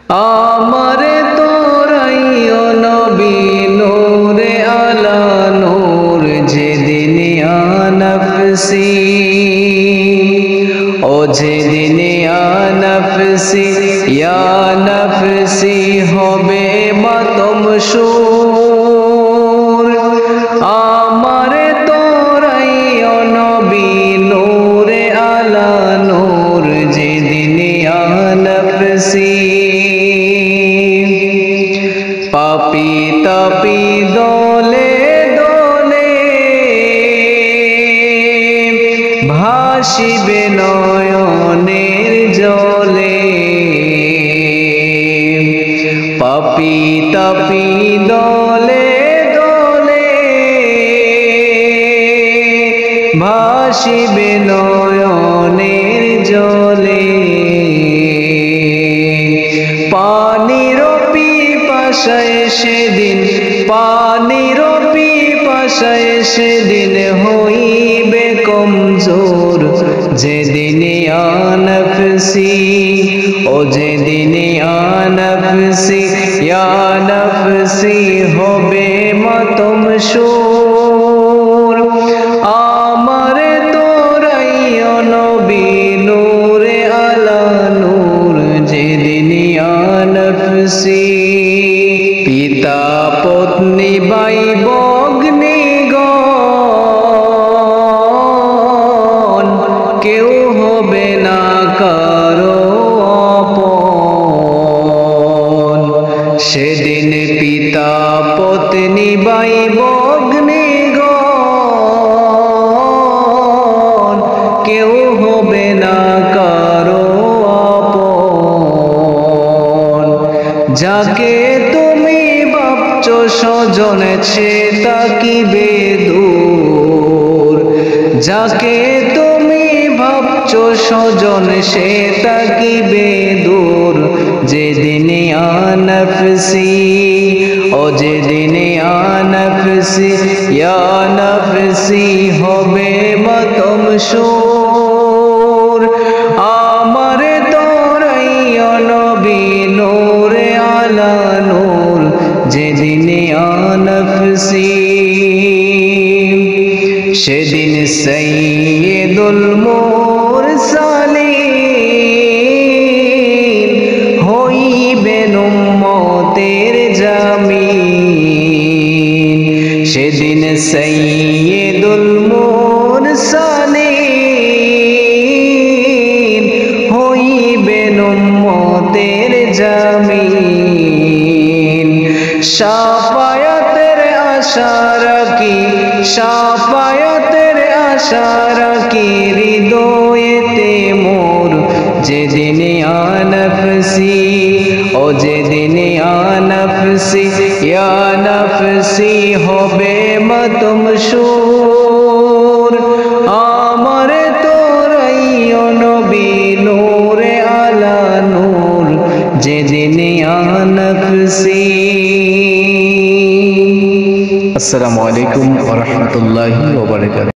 আমারে তোরাইও নবী নূরে আলা নূর যেদিন ইয়া নফসি ও যেদিন ইয়া নফসি হবে মাতম সুর আমারে তোরাইও নবী নূরে আলা নূর যেদিন ইয়া নফসি পাপি তাপি দলে দলে ভাসিবে নয়নের জলে পাপি তাপি দলে দলে ভাসিবে নয়নের জলে পানির পিপাসায় সেদিন পানির পিপাসায় সেদিন হইবে কমজোর যেদিন ইয়া নফসি ও যেদিন ইয়া নফসি হবে মাতম সুর আমারে তোরাইও নবী নূরে আলা নূর যেদিন ইয়া নফসি পিতা পত্নী ভাই ভগ্নীগণ কেউ হবে না কারো আপন সেদিন পিতা পত্নী ভাই ভগ্নীগণ কেউ হবে না কারো আপন যাকে তুমি ভাবছো স্বজন সে তাকিবে দূর যাকে তুমি ভাবছো স্বজন সে তাকিবে দূর যেদিন ইয়া নফসি ও যেদিন ইয়া নফসি হবে মাতম সুর আমারে তোরাইও নবী নূরে আলা নূর যেদিন ইয়া নফসি সেদিন সাইয়্যিদুল মুরসালিন হইবেন উম্মতের জামিন সেদিন সাইয়্যিদুল মুরসালিন হইবেন উম্মতের জামিন শাফায়াতের আশা রাখি হৃদয়েতে মোর যেদিন ইয়া নফসি ও যেদিন ইয়া নফসি হবে মাতম সুর আমারে তোরাইও নবী নূরে আলা নূর যেদিন ইয়া নফসি। আসসালামু আলাইকুম ওয়া রাহমাতুল্লাহি ওয়া বারাকাতুহু।